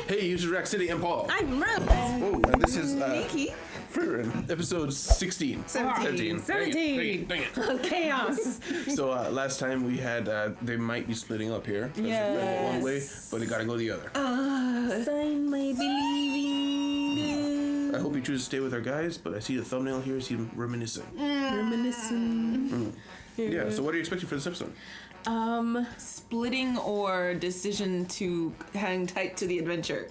Hey, this is Rack City and Paul. I'm Rose. Oh, and this is Nikki. Frieren, episode 16. 17. Dang it. Chaos. So last time we had, they might be splitting up here. Yes. One way, but they gotta go the other. Sein might be leaving. I hope you choose to stay with our guys, but I see the thumbnail here, see him reminiscing. Reminiscent. Yeah, so what are you expecting for this episode? Splitting or decision to hang tight to the adventure.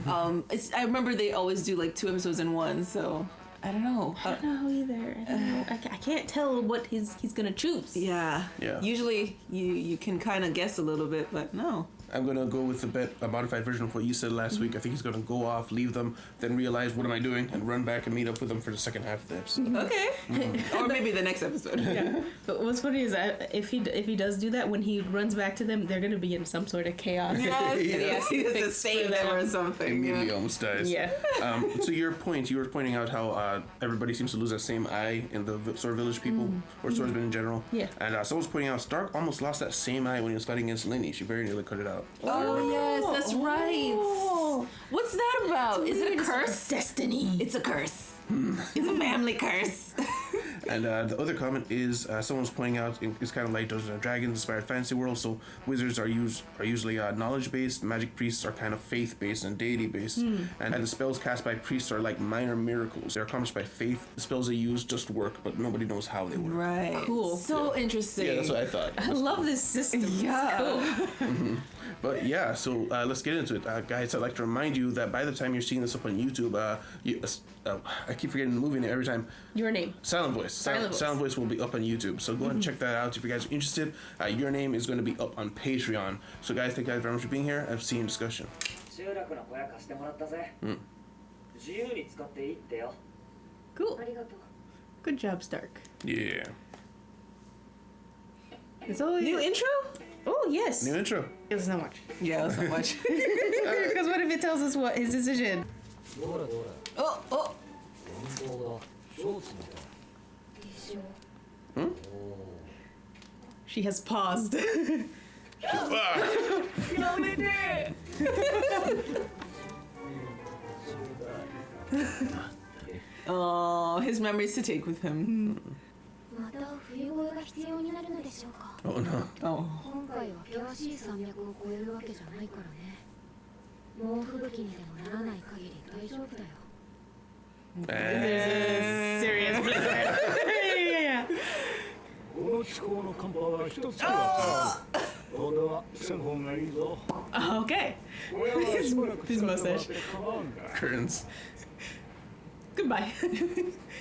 I remember they always do like 2 episodes in one, so I don't know. I don't know either. I don't know. I can't tell what he's gonna choose. Yeah. Usually you can kind of guess a little bit, but no. I'm gonna go with a modified version of what you said last week. I think he's gonna go off, leave them, then realize what am I doing, and run back and meet up with them for the second half of the episode. Okay. Or maybe the next episode. Yeah. But what's funny is that if he does do that, when he runs back to them, they're gonna be in some sort of chaos. Yes, he has to save them or something. Immediately almost dies. Yeah. So you were pointing out how everybody seems to lose that same eye in the Sword Village people, or swordsmen in general. Yeah. And someone was pointing out Stark almost lost that same eye when he was fighting against Lenny. She very nearly cut it out. Oh, yes, that's right. What's that about? Is it a curse? Destiny. It's a curse. It's a family curse. And the other comment is someone's pointing out it's kind of like Dungeons and Dragons inspired fantasy world. So wizards are usually knowledge based. Magic priests are kind of faith based and deity based. And the spells cast by priests are like minor miracles. They're accomplished by faith. The spells they use just work, but nobody knows how they work. Right. Cool. So interesting. Yeah, that's what I thought. I love this system. Yeah. It's cool. But yeah, so let's get into it. Guys, I'd like to remind you that by the time you're seeing this up on YouTube, I keep forgetting the movie name every time. Your name. Silent Voice. Silent Voice will be up on YouTube. So go ahead and check that out if you guys are interested. Your name is going to be up on Patreon. So guys, thank you guys very much for being here. I've seen discussion. Cool. Good job, Stark. Yeah. It's all New intro? Oh, yes. New intro. It's not much. Yeah, that's not much. Because what if it tells us what his decision? Oh. She has paused. Oh, his memories to take with him. Oh no. Oh. There's a serious blizzard. Yeah. Okay. His mustache. Curtains. Goodbye.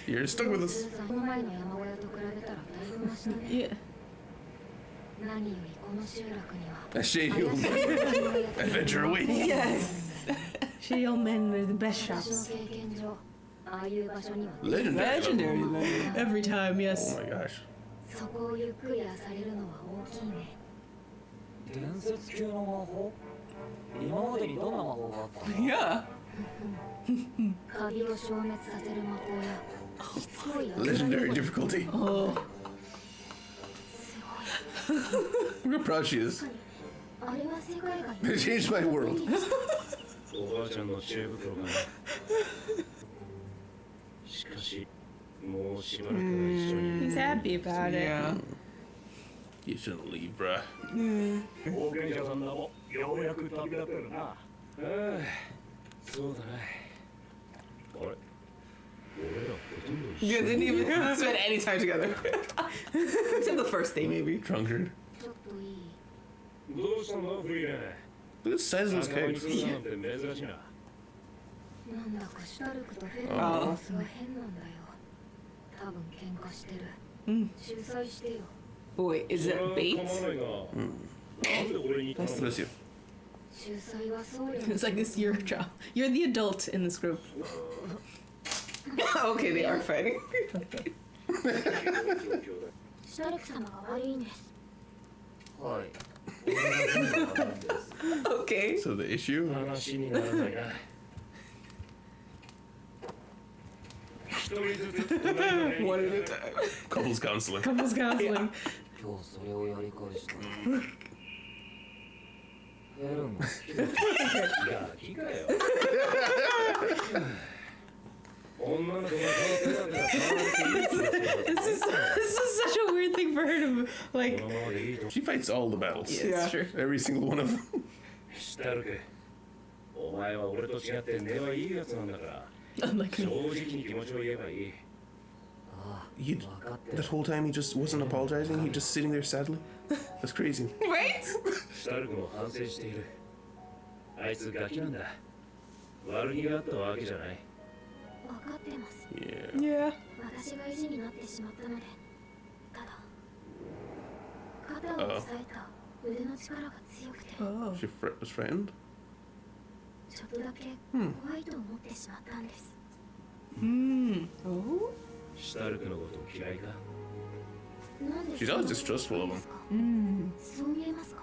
You're stuck with us. Yeah. A shady old adventure awaits. Yes. Shitty old men are the best shops. Legendary. Every time, yes. Oh my gosh. Yeah. Legendary difficulty. Oh. Look how proud she is. It changed my world. He's happy about it. Yeah. You shouldn't leave, bruh. You didn't even spend any time together. Except the first day, maybe. Drunkard. Look at the size of those cakes. Oh. Wait, is it bait? Bless you. It's like this, your job. You're the adult in this group. Okay, they are fighting. Okay. So the issue? One at a time. Couples counseling. Couples counseling. This is such a weird thing for her to like. She fights all the battles. Yeah, it's true. Every single one of them. したるけお前は俺と違って根はいいやつなんだから Unlike 正 me. 直に気持ちを言えばいい You, that whole time he just wasn't apologizing. He just sitting there sadly. That's crazy. Right? シュタルクも反省しているあいつガキなんだ悪気があったわけじゃない 分かってます Yeah. Yeah. 私が意地になってしまったのでただ肩を押さえた腕の力が強くて Oh. She was frightened. ちょっとだけ怖いと思ってしまったんです Hmm. Oh. シュタルクのこと嫌いかなんで She's always distrustful of him. そう見えますか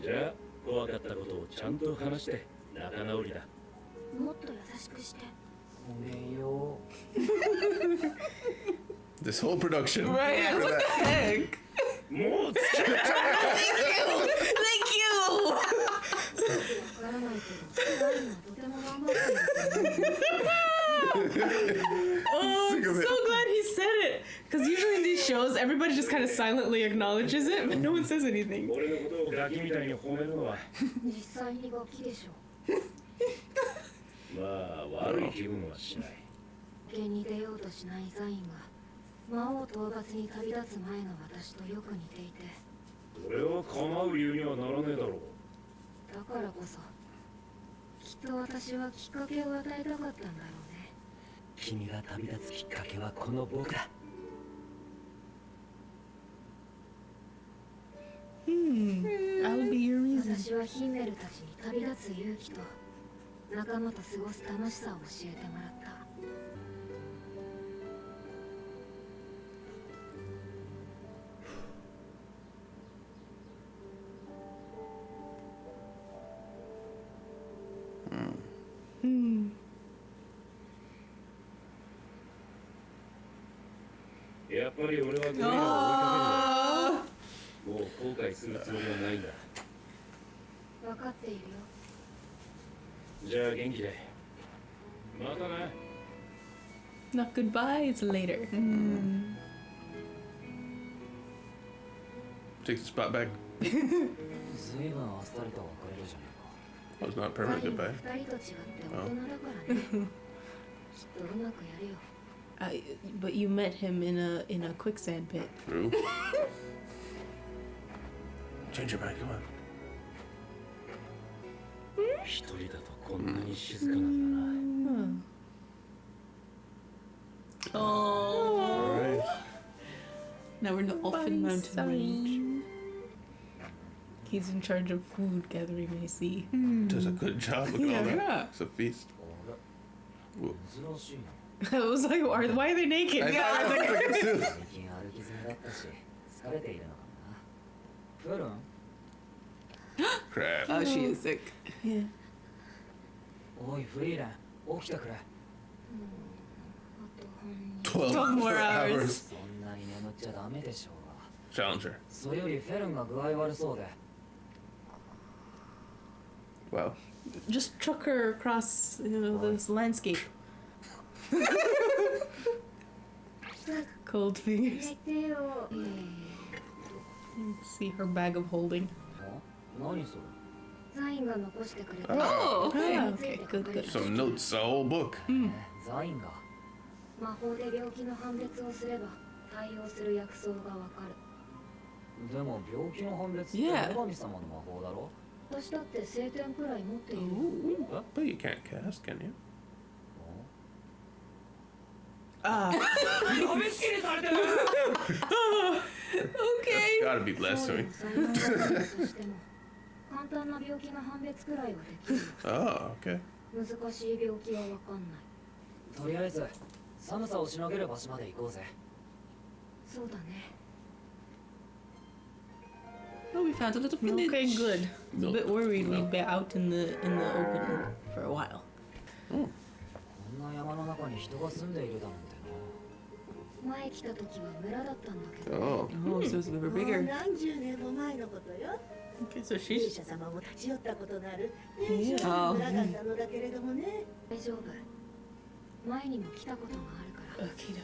じゃあ怖かったことをちゃんと話して仲直りだもっと優しくして This whole production. Right? for What that. the heck? もう Thank you! わからないけどダイはとても頑張っていると思う Oh, I'm Sick of so it. glad he said it. Because usually in these shows, everybody just kind of silently acknowledges it, but no one says anything. 俺のことをガキみたいに褒めるのは実際にガキでしょまあ悪い気分はしない家に出ようとしないザインが魔王討伐に旅立つ前の私とよく似ていて俺を構う理由にはならねえだろうだからこそきっと私はきっかけを与えたかったんだろうね君が旅立つきっかけはこの僕だ I'll be your reason. 私はヒンメルたちに旅立つ勇気と仲間と過ごす楽しさを教えてもらった やっぱり俺はゴリラを追いかけるんだもう後悔するつもりはないんだ分かっているよじゃあ元気でまたな Not goodbye, it's later. Takes the spot back. 随分あっさりと別れるじゃないか Oh, it's not ザ permanent インは goodbye. 二人と違って大人だからねきっとうまくやるよ But you met him in a quicksand pit. True. Change your mind, come on. 一人だとこんなに静かなんだな Oh. Alright. Now we're in the Elfin Mountain Range. He's in charge of food gathering, I see. Does a good job. Look at all that. Yeah. It's a feast. 珍しいな I was like, why are they naked? I thought I was like, too. 最近歩きづめだったし疲れているのかもなフェルン Crap. Oh, she is sick. Yeah. おいフリーレン起きてくれあとほんに 12 more hours. そんなに眠っちゃダメでしょうが Challenger. それよりフェルンが具合悪そうで Wow. Just truck her across, this landscape. Cold fingers. 入れてよ See her bag of holding. 何それザインが残してくれた Oh. Ah, okay, good, good. Some notes, a whole book. ザインが魔法で病気の判別をすれば対応する薬草がわかるでも病気の判別って Yeah. 女神様の魔法だろ私だって聖典くらい持っている But you can't cast, can you? Ah. 呼びつけにされてる Okay. Gotta be そうで blasphemy. も才能がないとしても簡単な病気の判別くらいはできるよ Oh, okay. 難しい病気はわかんないとりあえず寒さをしのげる場所まで行こうぜそうだね Oh, we found a little village. Okay, good. I was a bit worried No. we'd be out in the open for a while. こんな山の中に人が住んでいるだなんて前来た時は村だったんだけど Oh. Oh, so it's a little bigger. 何十年も前のことよ。Okay, so ギリ she's シャ様も立ち寄ったことがある Oh. 村があったのだけれどもね大丈夫前にも来たことがあるから okay.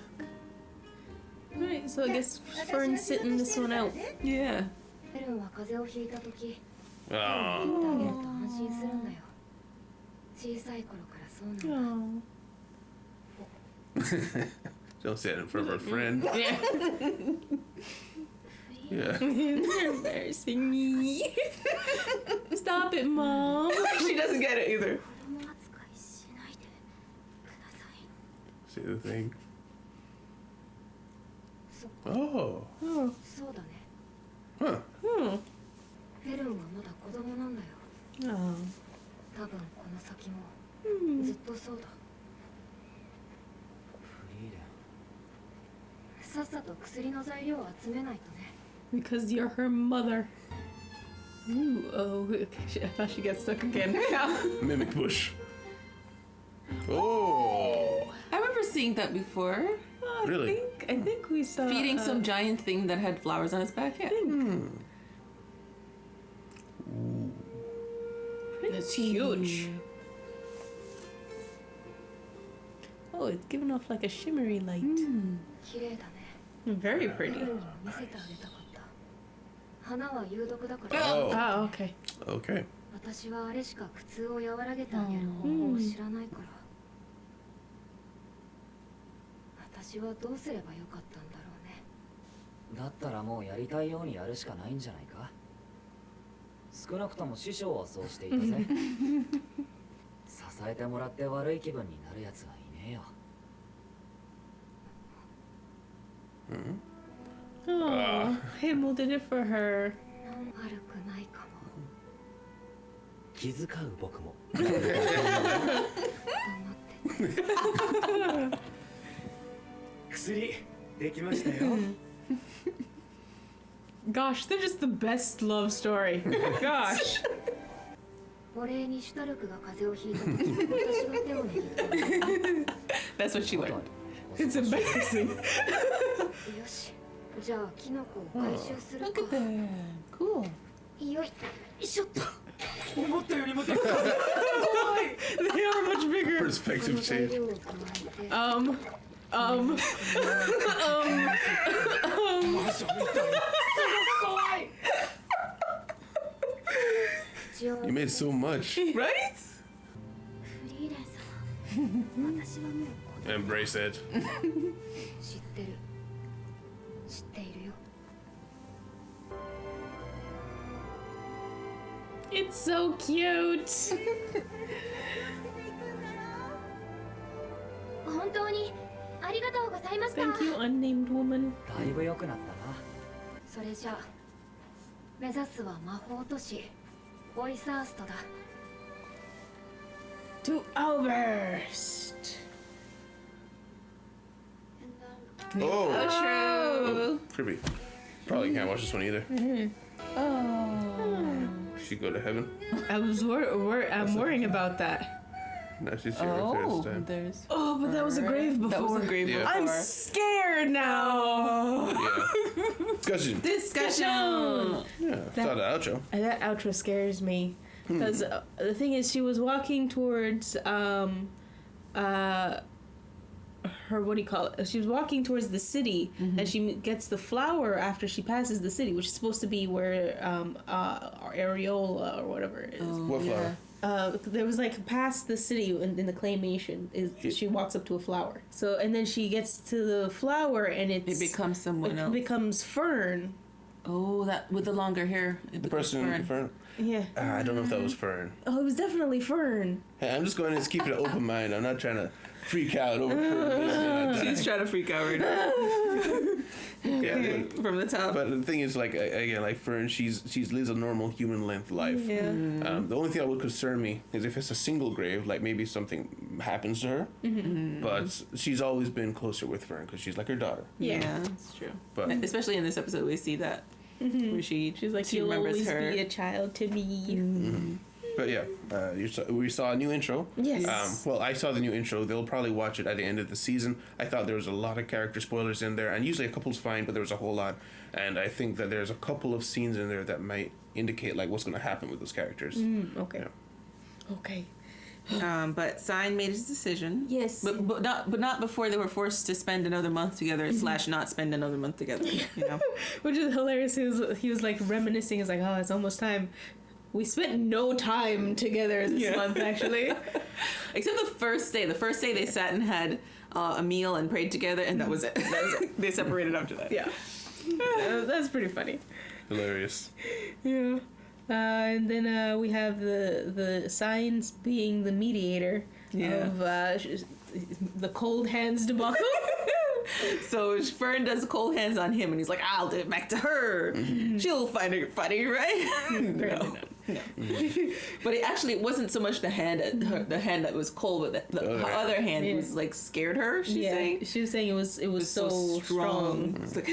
Alright, so I guess Fern's sitting this one out. Yeah. フェルンは風邪をひいた時 Ah. 言ってあげると安心するんだよ小さい頃からそうなんだ Don't say it in front of our friend. Yeah. Yeah. You're embarrassing me. Stop it, Mom. She doesn't get it either. 子供扱いしないでください See the thing. そ Oh. そうだね Huh. フェルンはまだ子供なんだよ Oh. 多分この先もずっとそうだフリーレンさっさと薬の材料を集めないとね Because you're her mother. Ooh, oh, okay. I thought she got stuck again. Mimic bush. Oh. I remember seeing that before. Really? I think we saw Feeding some giant thing that had flowers on its back. Yeah. It's huge. Oh, it's giving off like a shimmery light. 綺麗だね Very フェ pretty. ルンにも見せてあげたかった花は有毒だから Oh. Oh, okay. Okay. 私はあれしか苦痛を和らげてあげる方法を知らないから私はどうすればよかったんだろうねだったらもうやりたいようにやるしかないんじゃないか少なくとも師匠はそうしていたぜ支えてもらって悪い気分になるやつはいねえよ Oh, Himmel did it for her. 悪くないかも気遣う僕も黙ってて薬できましたよ Gosh, they're just the best love story. Gosh. お礼にシュタルクが風邪をひいた時私が手を握ったのよ That's what she learned. It's embarrassing. しじゃあキノコを回収するか Look at that. Cool. よいしょっと思ったよりもでかい They are much bigger. こ Perspective の材 change. 料を加えて Um. マジみたい怖い口を You made so much. Right? フリーレン様私はもう子供 Embrace it. 知ってる知っているよ It's so cute. 本当にありがとうございました Thank you, unnamed woman. だいぶ良くなったなそれじゃあ目指すは魔法都市ボイサーストだ To Alburst. Oh. True. Creepy. Probably can't watch this one either. Oh. She go to heaven. I'm worrying about that. No, she's here right there Oh, this time. there's. Oh, but that was a grave before. That was a grave Yeah. before. I'm scared now. Yeah. Discussion. Discussion. Yeah. Saw the outro. That outro scares me because the thing is, she was walking towards her, what do you call it? She was walking towards the city, and she gets the flower after she passes the city, which is supposed to be where Areola or whatever it is. What flower? There was like past the city in the claymation is she walks up to a flower. So and then she gets to the flower and It becomes someone it else. becomes Fern. Oh, that with the longer hair. It The becomes person, Fern. Yeah. I don't know if that was Fern. Oh, it was definitely Fern. Hey, I'm just going to keep an open mind. I'm not trying to freak out over Fern. She's trying to freak out right now. Yeah, From the top. but the thing is, like again, like Fern, she's lives a normal human length life. Yeah. The only thing that would concern me is if it's a single grave, like maybe something happens to her. But she's always been closer with Fern because she's like her daughter. Yeah. That's true. But Especially in this episode, we see that where She's like, she you'll remembers always her. be a child to me. But yeah, we saw a new intro. Yes. Well, I saw the new intro. They'll probably watch it at the end of the season. I thought there was a lot of character spoilers in there, and usually a couple's fine, but there was a whole lot. And I think that there's a couple of scenes in there that might indicate like what's going to happen with those characters. Okay. Yeah. Okay. But Sein made his decision. Yes. But not before they were forced to spend another month together / not spend another month together. You know. Which is hilarious. He was like reminiscing. He's like, oh, it's almost time. We spent no time together this month, actually. Except the first day. The first day they sat and had a meal and prayed together, and that was it. They separated after that. Yeah. That's pretty funny. Hilarious. Yeah. And then we have the Signs being the mediator of the cold hands debacle. So Fern does cold hands on him, and he's like, "I'll do it back to her. She'll find it funny, right?" No. But it wasn't so much the hand that was cold, but the other hand was like scared her. She was saying it was so strong. It's like,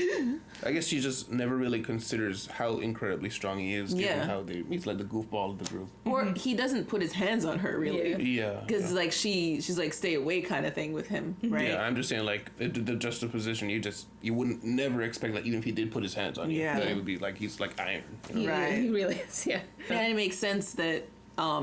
I guess she just never really considers how incredibly strong he is, given how he's like the goofball of the group. or he doesn't put his hands on her really. Yeah. Because like she's like stay away kind of thing with him, right? Yeah, I'm just saying like the juxtaposition. You wouldn't never expect like even if he did put his hands on you, that it would be like he's like iron. You know? Right. He really is. Yeah. And it makes sense that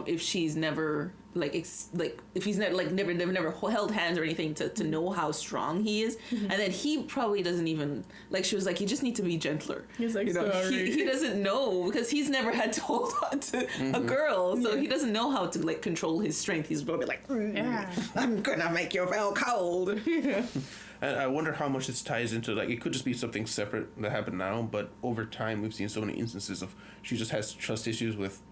if she's never if he's never held hands or anything to know how strong he is, and then he probably doesn't even she was like, you just need to be gentler. He's like, sorry. He doesn't know because he's never had to hold on to a girl, so he doesn't know how to like control his strength. He's probably like, I'm gonna make you feel cold. And I wonder how much this ties into, like, it could just be something separate that happened now, but over time we've seen so many instances of she just has trust issues with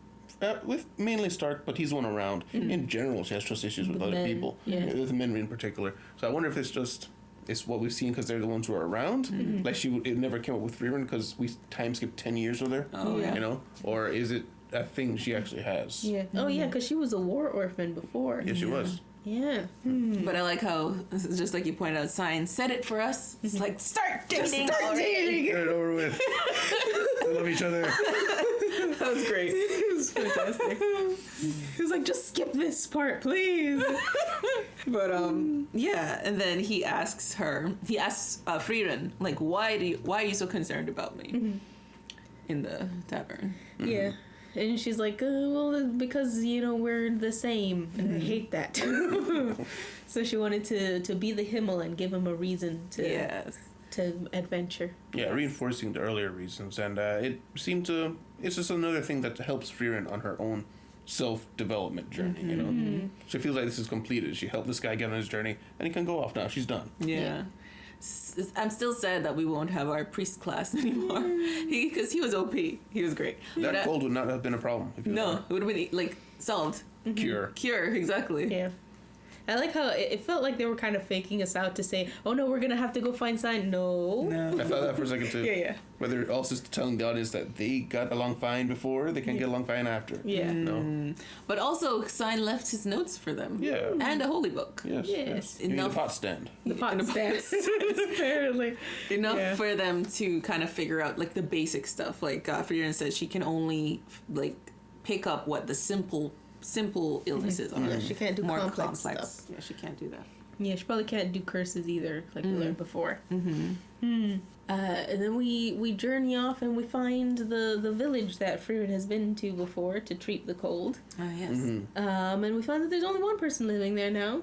mainly Stark, but he's the one around. In general, she has trust issues with other people, with men in particular. So I wonder if it's what we've seen because they're the ones who are around. Like it never came up with Frieren because we time skipped 10 years with her. You know, or is it a thing she actually has? Yeah. Oh yeah, because she was a war orphan before. Yeah, she was. Yeah. But I like how, just like you pointed out, Sein said it for us. It's like, start dating already. Get it over with. They love each other. That was great. It was fantastic. He was like, just skip this part, please. But yeah, and then he asks Frieren, like, why are you so concerned about me in the tavern? Yeah. And she's like, well, because, we're the same. And I hate that. So she wanted to be the Himmel and give him a reason to adventure. Yeah, reinforcing the earlier reasons. And it seemed it's just another thing that helps Frieren on her own self-development journey, you know? She feels like this is completed. She helped this guy get on his journey, and he can go off now. She's done. Yeah. I'm still sad that we won't have our priest class anymore. Because he was OP. He was great. That cold would not have been a problem. If it would have been, like, solved. Cure, exactly. Yeah. I like how it felt like they were kind of faking us out to say, oh no, we're going to have to go find Sein. No. I thought that for a second too. Yeah. Whether also telling the audience that they got along fine before, they can't get along fine after. Yeah. No. But also, Sein left his notes for them. Yeah. And a holy book. Yes. Enough. The pot stand. The pot stand. Apparently. Enough for them to kind of figure out, like, the basic stuff. Like, Frieren says she can only, like, pick up what the simple illnesses are. Yeah, she can't do more complex stuff. Yeah, she can't do that. Yeah, she probably can't do curses either, like we learned before. And then we journey off and we find the village that Frieren has been to before to treat the cold. Oh, yes. And we find that there's only one person living there now.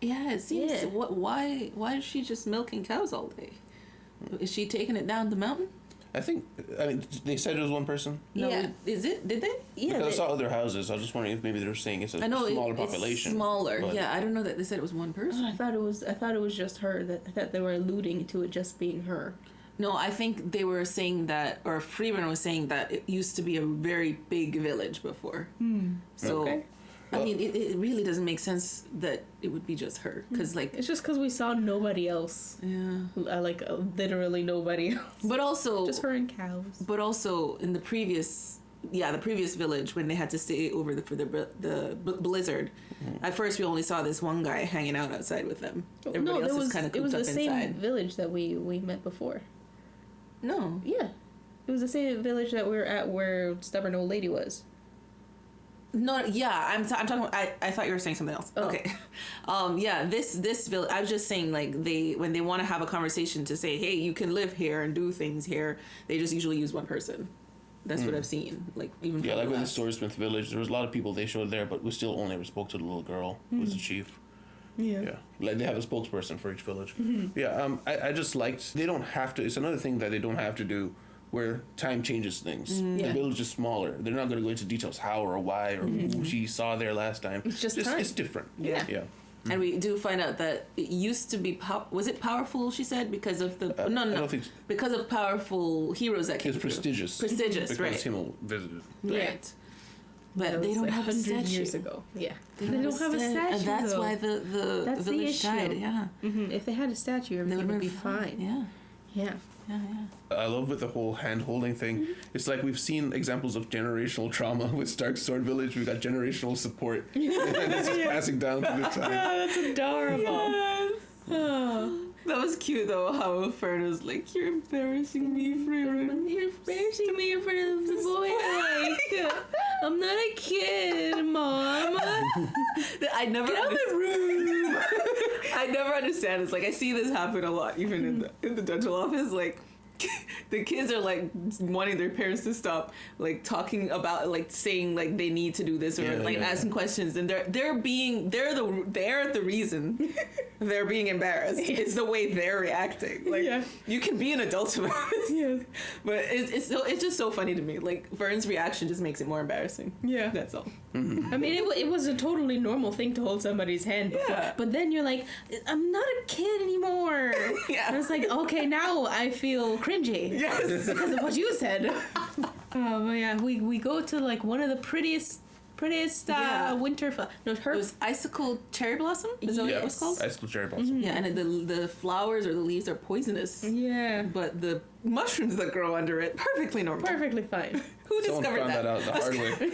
Yeah, it seems... Yeah. Why is she just milking cows all day? Is she taking it down the mountain? I mean, they said it was one person. No, is it? Did they? Yeah. Because I saw other houses. I was just wondering if maybe they were saying it's a smaller population. It's smaller. Yeah, I don't know that they said it was one person. I thought it was just her. That they were alluding to it just being her. No, I think they were saying that, or Frieren was saying that it used to be a very big village before. So. Okay. I mean, it really doesn't make sense that it would be just her, because like it's just because we saw nobody else. Yeah, literally nobody else. But also just her and cows. But also in the previous village when they had to stay over for the blizzard. At first, we only saw this one guy hanging out outside with them. Everybody else is kind of cooped up inside. It was the same village that we met before. No. Yeah, it was the same village that we were at where Stubborn Old Lady was. No, yeah, I'm talking about, I thought you were saying something else. Oh. Okay. Yeah, this village, I was just saying, like, when they want to have a conversation to say, hey, you can live here and do things here, they just usually use one person. That's what I've seen. Like, even like with the Swordsmith village, there was a lot of people they showed there, but we still only ever spoke to the little girl who was the chief. Yeah. Like, they have a spokesperson for each village. Yeah, I just liked, they don't have to, it's another thing that they don't have to do where time changes things. The village is smaller. They're not going to go into details how or why or who she saw there last time. It's just time. It's different. Yeah. And we do find out that it used to be was it powerful? She said because of the no, I don't think so. because of powerful heroes that came. It's prestigious. Prestigious, because right? Himmel visited. Right. But they don't have a 100 statue. years ago. Yeah, they don't have a statue. And that's though. why the That's the village issue. died. Yeah, If they had a statue, everything would be fine. Yeah. I love with the whole hand-holding thing. It's like we've seen examples of generational trauma with Stark Sword Village. We've got generational support. And it's just passing down through the time. That's adorable. Yes. That was cute though, how Fern was like, you're embarrassing me, Frieren. You're embarrassing me in front of the boy I like. I'm not a kid, Mom. I never Get out of my room. I never understand this. Like, I see this happen a lot, even in the dental office. Like, the kids are like wanting their parents to stop like talking about like saying like they need to do this or asking questions, and they're the reason they're being embarrassed. It's the way they're reacting. Like you can be an adult about this, but it's just so funny to me. Like Fern's reaction just makes it more embarrassing. Yeah, that's all. I mean, it was a totally normal thing to hold somebody's hand before, but then you're like, I'm not a kid anymore. And it's like, okay, now I feel cringy. Yes, because of what you said. But yeah, we go to like one of the prettiest winter it was icicle cherry blossom. Is that what it was called? Icicle cherry blossom. Yeah, and the flowers or the leaves are poisonous. Yeah, but the mushrooms that grow under it perfectly normal, perfectly fine. Who Someone discovered found that out the hard way.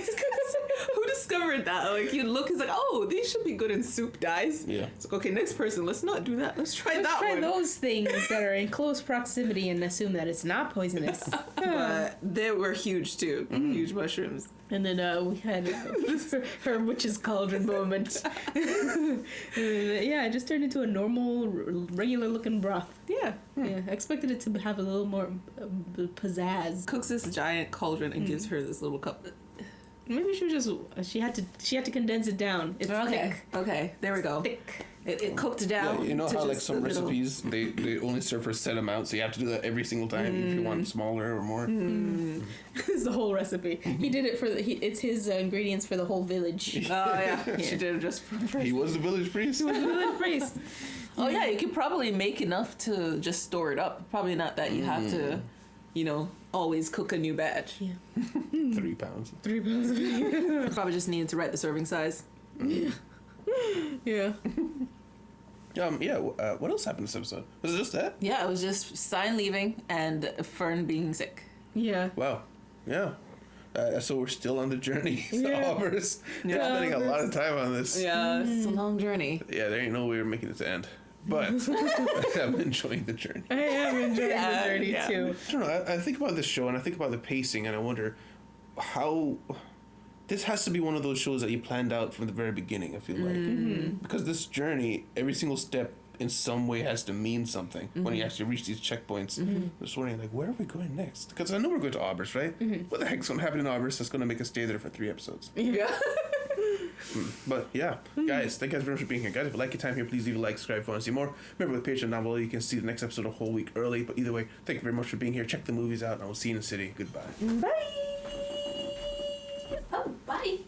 Who discovered that? Like you look, it's like, oh, these should be good in soup dyes. Yeah. It's like, okay, next person, let's not do that. Let's try those things that are in close proximity and assume that it's not poisonous. But they were huge too, huge mushrooms. And then we had her witch's cauldron moment. It just turned into a normal, regular looking broth. Yeah. I expected it to have a little more pizzazz. Cooks this giant cauldron and gives her this little cup. Maybe she had to condense it down. It's thick. Okay, there we go. Thick. It cooked down. Yeah, you know how like some recipes they only serve for a set amount, so you have to do that every single time if you want smaller or more. It's the whole recipe. He did it for it's his ingredients for the whole village. Oh yeah, she did it just for. He was the village priest. Oh yeah, you could probably make enough to just store it up. Probably not that you have to, always cook a new batch. Yeah. 3 pounds. 3 pounds. Probably just needed to write the serving size. Yeah. What else happened this episode? Was it just that? Yeah, it was just Sein leaving and Fern being sick. Yeah. Wow. Yeah. So we're still on the journey to Aubers. We're spending a lot of time on this. Yeah, it's a long journey. Yeah, there ain't no way we're making it to end. But I'm enjoying the journey. I am enjoying the journey too. I don't know. I think about this show and I think about the pacing and I wonder how... This has to be one of those shows that you planned out from the very beginning, I feel like. Because this journey, every single step in some way has to mean something when you actually reach these checkpoints. I'm just wondering, like, where are we going next? Because I know we're going to Aubers, right? What the heck's going to happen in Aubers that's going to make us stay there for 3 episodes? Yeah. But yeah, guys, thank you guys very much for being here. Guys, if you like your time here, please leave a like, subscribe if you want to see more. Remember, with Patreon down below, you can see the next episode a whole week early. But either way, thank you very much for being here. Check the movies out, and I will see you in the city. Goodbye. Bye. Oh, bye.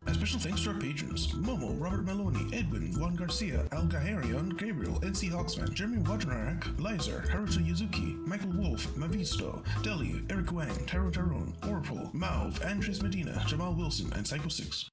A special thanks to our patrons: Momo, Robert Maloney, Edwin, Juan Garcia, Al Gaharion, Gabriel, NC Hawksman, Jeremy Wojnarek, Lizer, Haruto Yuzuki, Michael Wolf, Mavisto, Deli, Eric Wang, Taro Taron, Orpal, Mauve, Andres Medina, Jamal Wilson, and Psycho 6.